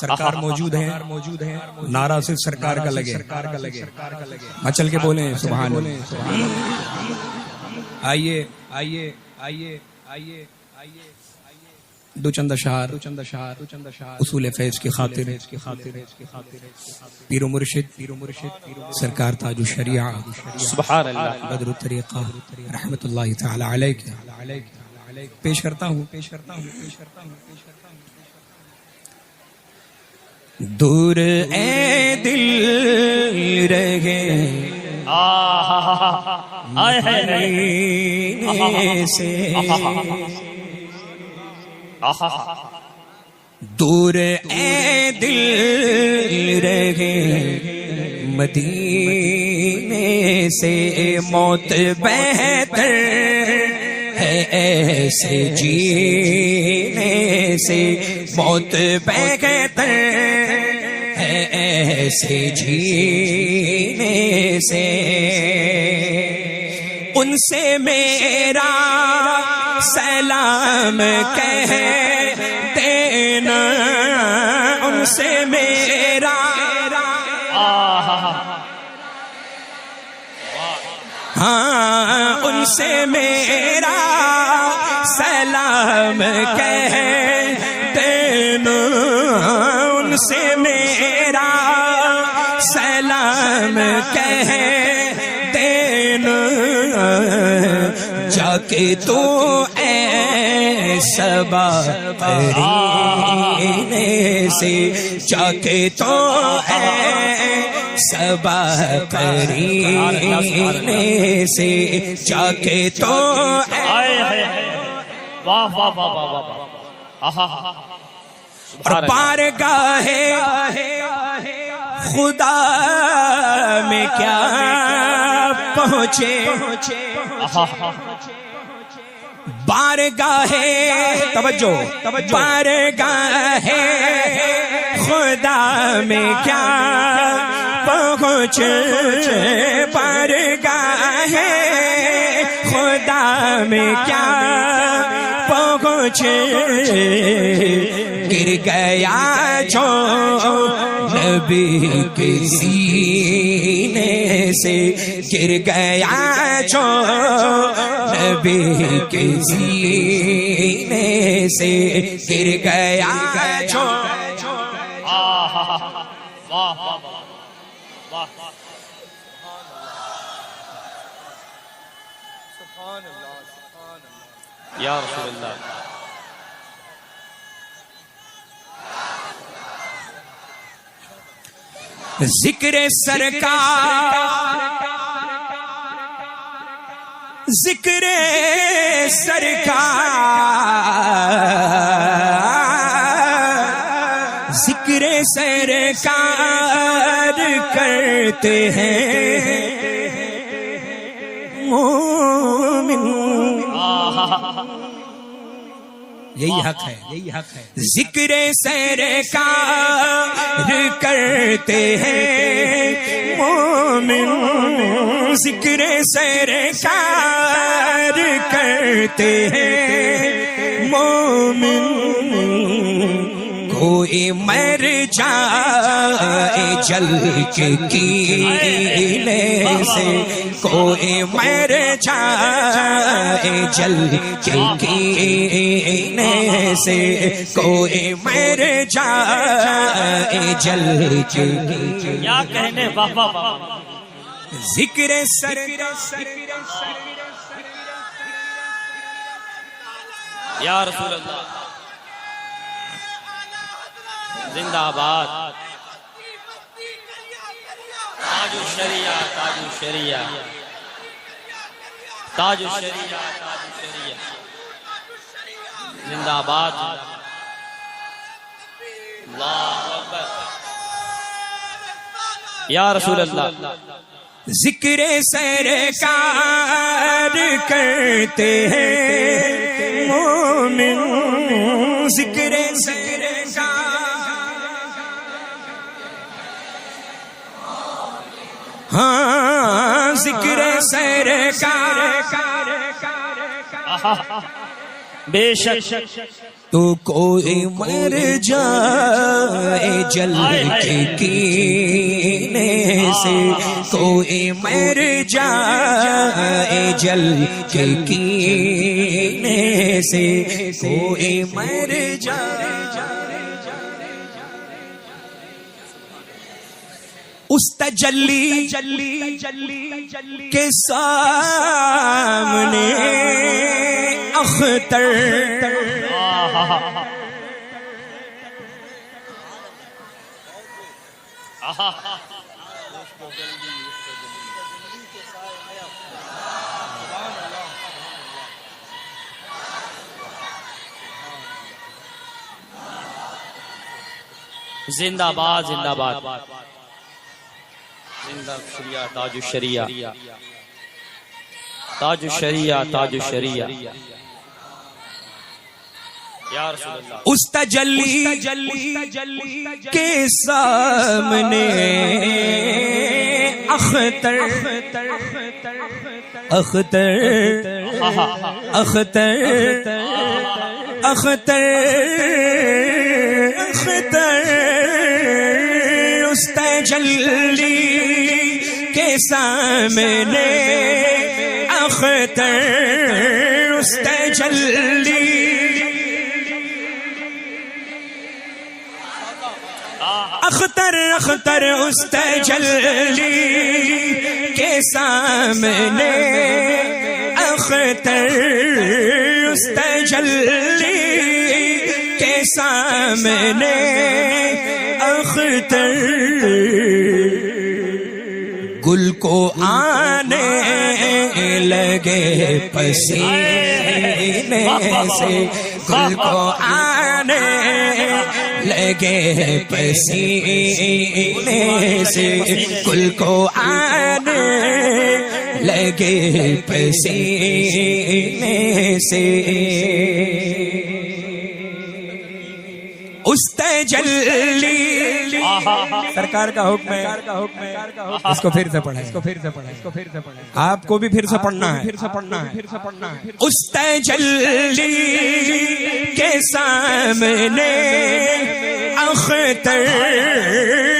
سرکار موجود ہیں، نعرہ صرف سرکار کا لگے، مچل کے بولیں سبحان اللہ۔ آئیے آئیے آئیے آئیے آئیے دو چند اشعار اصول فیض کی خاطر پیر و مرشد سرکار تاج الشریعہ سبحان اللہ بدر الطریقہ رحمت اللہ تعالی علیہ پیش کرتا ہوں۔ دور اے دل رہے سے، دور اے دل رہے مدینے سے، موت بہتر ہے ایسے جینے سے، موت بہتر ہے ایسے جینے سے، ان سے میرا سلام کہہ دینا، ان سے میرا ہاں ان سے میرا سلام کہہ دینا، ان سے میرا سلام کہہ دینا، جا کے تو اے صبا قرینے سے، جا کے تو اے صبا قرینے سے، جا کے تو اور بارگاہ خدا میں کیا پہنچے، بارگاہ توجہ بارگاہ خدا میں کیا پہنچے، بارگاہ خدا میں کیا پہنچے، گر گیا جو نبی کے سینے سے، گر گیا جو نبی کے سینے سے، گر گیا جو یا رسول اللہ۔ ذکر سرکار، ذکر سرکار، ذکر سرکار کرتے ہیں مومن، یہی حق ہے، یہی حق ہے، ذکر سرکار کرتے ہیں مومن، ذکر سرکار کرتے ہیں مومن، کوئی مر جائے جل کے کینے سے، کوئی مر جائے جل کے کینے سے، کوئی مر جائے جل کے کیا کہنے بابا، ذکر سرکار یا رسول اللہ زندہ آباد، تاج الشریعہ تاج الشریعہ تاج الشریعہ تاج الشریعہ زندہ آباد، اللہ اکبر یا رسول اللہ۔ ذکر سرکار کرتے ہیں مومن، ذکر سرکار، ہاں ذکر سرکار بے شک تو کوئی مر جائے جل کے کینے سے، کوئی مر جائے جل کے کینے سے، کوئی مر جائے اس تجلی کے سامنے اختر زندہ باد زندہ باد زندہ شریعہ تاج الشریعہ تاج الشریعہ تاج الشریعہ یا رسول اللہ اس تجلی کے سامنے اختر اختر اختر اختر اختر اس تجلی کے سامنے اختر اس تجلی اختر اختر اس تجلی کے سامنے اختر اس تجلی کے سامنے اختر گل کو آنے لگے پسینے سے، گل کو آنے لگے پسینے سے، گل کو آنے لگے پسینے سے، اس تجلی سرکار کا حکم ہے، اس کو پھر سے پڑھیں، اس کو پھر سے پڑھیں، اس کو پھر سے پڑھیں، آپ کو بھی پھر سے پڑھنا ہے، پھر سے پڑھنا ہے، پھر سے پڑھنا ہے۔ اس تجلی کے سامنے اختر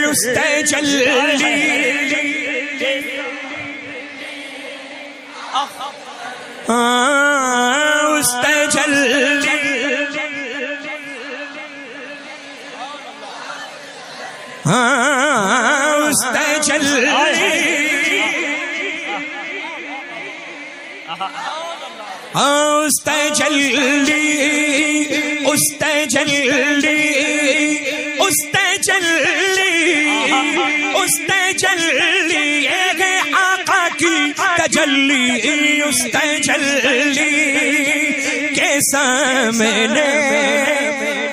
اس تجلی اس تجلی اس تجلی اس تجلی اس تجلی اس تجلی اس تجلی آقا کی تجلی اس تجلی کے سامنے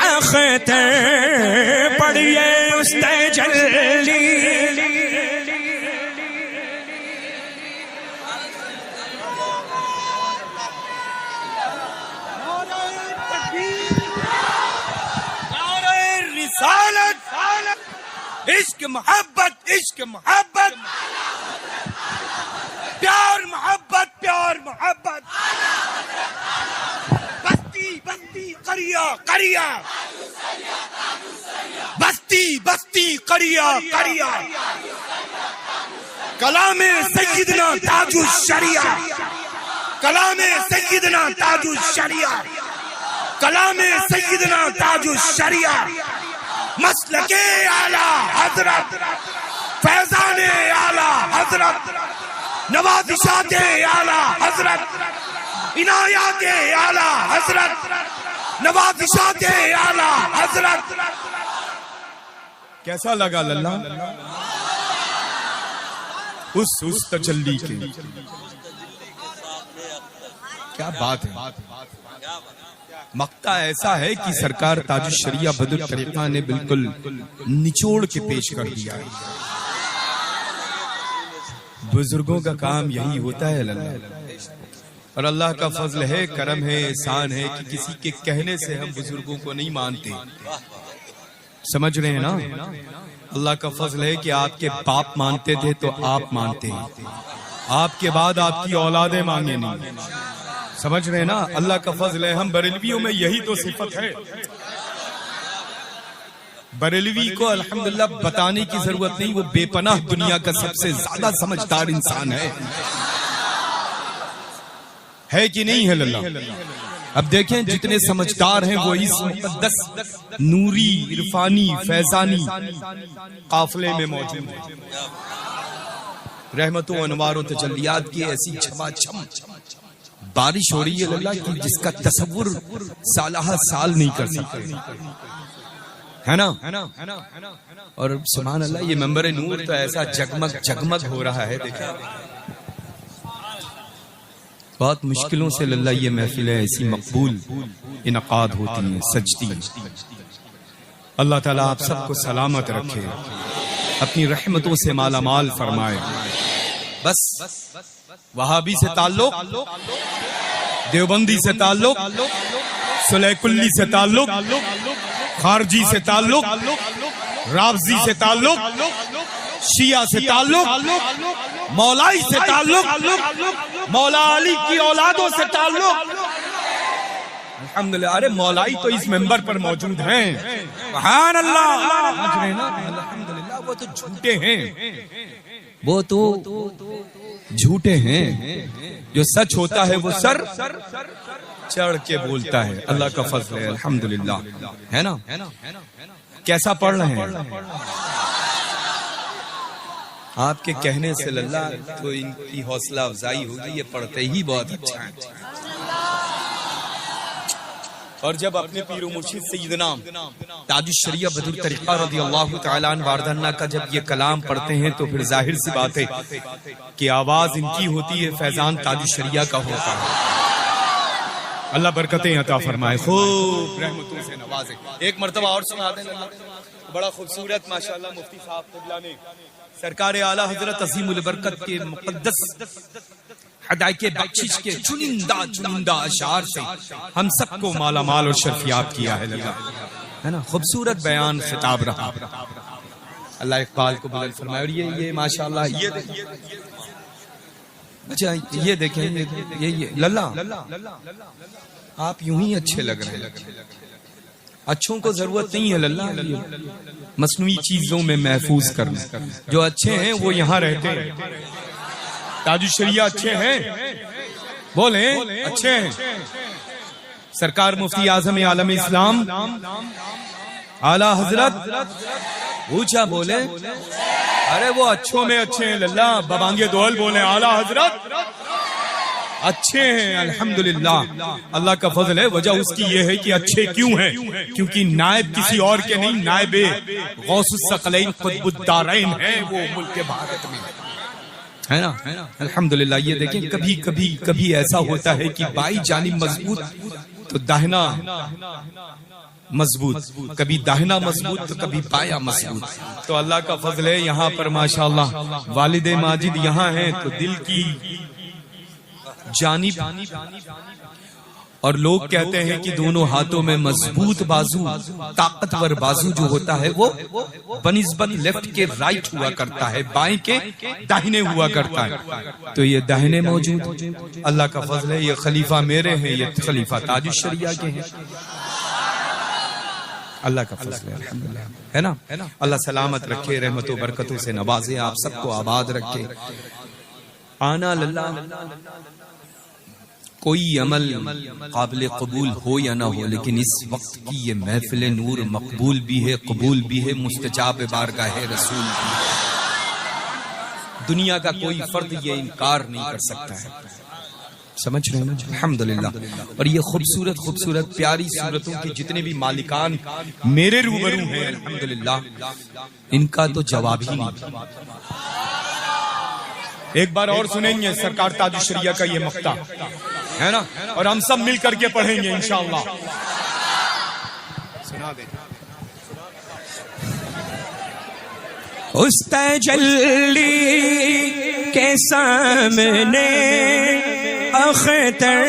اختر پڑھیے اس تجلی عشق محبت عشق محبت پیار محبت پیار محبت بستی بستی قریہ قریہ بستی بستی قریہ قریہ کلام سیدنا تاج الشریعہ کلام سیدنا تاج الشریعہ کلام سیدنا تاج الشریعہ مسلک اعلیٰ حضرت فیضان اعلیٰ حضرت نوازشات اعلیٰ حضرت عنایات اعلیٰ حضرت نوازشات اعلیٰ حضرت۔ کیسا لگا للہ اس تجلی کے؟ کیا بات ہے، مقطع ایسا ہے کہ سرکار تاج الشریعہ بدر الطریقہ نے بالکل نچوڑ کے پیش کر دیا ہے۔ بزرگوں کا کام یہی ہوتا ہے للہ، اور اللہ کا فضل ہے، کرم ہے، احسان ہے کہ کسی کے کہنے سے ہم بزرگوں کو نہیں مانتے۔ سمجھ رہے ہیں نا؟ اللہ کا فضل ہے کہ آپ کے باپ مانتے تھے تو آپ مانتے ہیں، آپ کے بعد آپ کی اولادیں مانگے نہیں۔ سمجھ رہے ہیں نا؟ اللہ کا فضل ہے، ہم بریلویوں میں یہی تو صفت ہے. بریلوی کو الحمدللہ بتانے کی ضرورت نہیں، وہ بے پناہ دنیا کا سب سے زیادہ سمجھدار انسان ہے کہ نہیں ہے اللہ؟ اب دیکھیں جتنے سمجھدار ہیں وہ اس مقدس نوری عرفانی فیضانی قافلے میں موجود ہیں. رحمت و انوار و تجلیات کی ایسی چھما چھم بارش ہو رہی ہے اللہ کی جس کا تصور سالہ سال نہیں کر سکتے، ہے نا؟ اور سبحان اللہ یہ منبر نور تو ایسا جگمگ جگمگ ہو رہا ہے. دیکھیں بہت مشکلوں سے اللہ یہ محفلیں ایسی مقبول انعقاد ہوتی ہیں، سجتی ہیں. اللہ تعالیٰ آپ سب کو سلامت رکھے، اپنی رحمتوں سے مالا مال فرمائے. بس وہابی سے تعلق، دیوبندی سے تعلق، صلح کلی سے تعلق، خارجی سے تعلق، رافضی سے تعلق، شیعہ سے تعلق، مولائی سے تعلق، مولا علی کی اولادوں سے تعلق. الحمدللہ. ارے مولائی تو اس ممبر پر موجود ہیں، سبحان اللہ. الحمدللہ. وہ تو جھوٹے ہیں، وہ تو جھوٹے ہیں. جو سچ ہوتا ہے وہ سر چڑھ کے بولتا ہے. اللہ کا فضل ہے الحمدللہ، ہے نا؟ کیسا پڑھ رہے ہیں آپ کے کہنے سے اللہ تو ان کی حوصلہ افزائی ہوگی، یہ پڑھتے ہی بہت اچھا ہے. اور جب اپنے پیر و مرشد سیدنا تاج الشریعہ بدر طریقہ رضی اللہ تعالیٰ عنہ واردانہ کا جب یہ کلام پڑھتے ہیں تو پھر ظاہر سی بات ہے کہ آواز ان کی ہوتی ہے، فیضان تاج الشریعہ کا ہوتا ہے. اللہ برکتیں عطا فرمائے، خوب رحمتوں سے نوازے. ایک مرتبہ اور سنا دیں. بڑا خوبصورت ماشاءاللہ مفتی صاحب قبلہ نے سرکار اعلیٰ حضرت عظیم البرکت کے مقدس ہدایت بخشش کے چنندہ اشعار سے ہم سب کو مالا مال اور شرفیاب کیا ہے ہے نا؟ خوبصورت بیان خطاب رہا. اللہ اقبال کو بلند فرمائے. اور یہ ماشاءاللہ یہ دیکھیں یہ للہ آپ یوں ہی اچھے لگ رہے ہیں. اچھوں کو ضرورت نہیں ہے للہ مصنوعی چیزوں میں محفوظ کرنا. جو اچھے ہیں وہ یہاں رہتے ہیں. تاج الشریعہ اچھے ہیں، بولیں اچھے ہیں. سرکار مفتی اعظم عالم اسلام اعلیٰ حضرت اونچا بولے. ارے وہ اچھوں میں اچھے ہیں للہ. ببانگے دول بولے اعلیٰ حضرت اچھے ہیں الحمدللہ. اللہ کا فضل ہے. وجہ اس کی یہ ہے کہ اچھے کیوں ہیں؟ کیونکہ نائب کسی اور کے نہیں، نائب غوث الثقلین قطب الدارین ہیں وہ ملک بھارت میں، ہے نا؟ الحمدللہ. یہ دیکھیں کبھی ایسا ہوتا ہے کہ بائی جانب مضبوط تو داہنا مضبوط، کبھی داہنا مضبوط تو کبھی بایاں مضبوط. تو اللہ کا فضل ہے یہاں پر ماشاءاللہ والد ماجد یہاں ہیں تو دل کی جانب. اور لوگ کہتے ہیں کہ دونوں ہاتھوں میں مضبوط بازو، طاقتور بازو جو ہوتا ہے وہ بنسبت لیفٹ کے رائٹ ہوا کرتا ہے، بائیں کے داہنے ہوا کرتا ہے. تو یہ داہنے موجود. اللہ کا فضل ہے یہ خلیفہ میرے ہیں، یہ خلیفہ تاج الشریعہ کے ہیں. اللہ کا فضل ہے الحمدللہ، ہے نا؟ اللہ سلامت رکھے، رحمت و برکتوں سے نوازے، آپ سب کو آباد رکھے. آنا للہ کوئی عمل قابل قبول ہو یا نہ ہو، لیکن اس وقت کی یہ محفل نور مقبول بھی ہے، قبول بھی ہے، مستجاب بارگاہ رسول بھی. دنیا کا کوئی فرد یہ انکار نہیں کر سکتا ہے. سمجھ رہے ہیں الحمدللہ. اور یہ خوبصورت پیاری صورتوں کے جتنے بھی مالکان میرے روبرو ہیں الحمدللہ، ان کا تو جواب ہی نہیں. ایک بار اور سنیں گے سرکار تاج الشریعہ کا یہ مقطع، ہے نا؟ اور ہم سب مل کر کے پڑھیں گے انشاءاللہ. سنا دیں. اس تجلی کے سامنے اختر،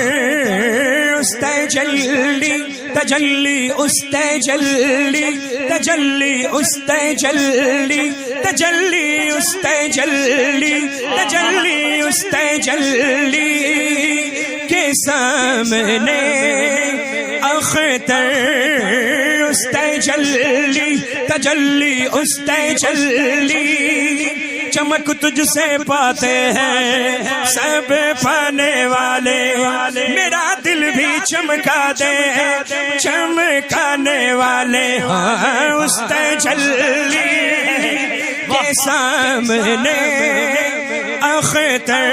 اس تجلی اس تجلی اس تجلی اس تجلی اس تجلی کے سامنے اختر اس تجلی تجلی اس تجلی چمک تجھ سے پاتے ہیں سب پانے والے میرا دل بھی چمکا دے چمکانے والے اس تجلی کے سامنے اختر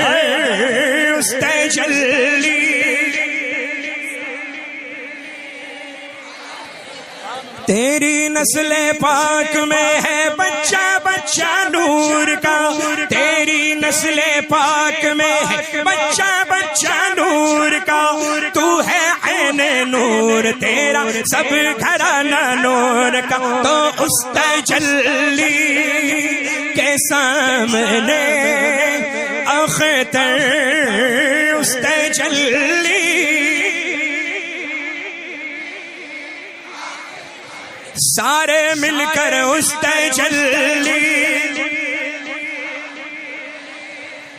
اس تجلی تیری نسل پاک میں ہے بچہ بچہ نور کا تیری نسل پاک میں ہے بچہ بچہ نور کا تو ہے عین نور تیرا سب گھرانہ نور کا تو اس تجلی کے سامنے اختر اس تجلی سارے مل کر اس تجلی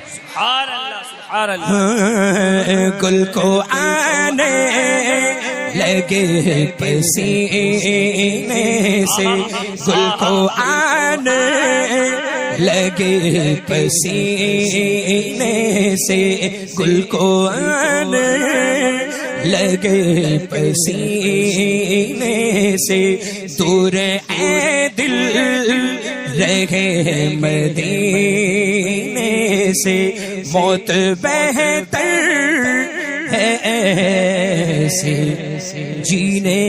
سبحان اللہ سبحان اللہ گل کو آنے لگے پسینے سے گل کو آنے لگے پسینے سے گل کو آنے لگے پسینے سے دور اے دل رہے مدینے سے موت بہتر ہے ایسے جینے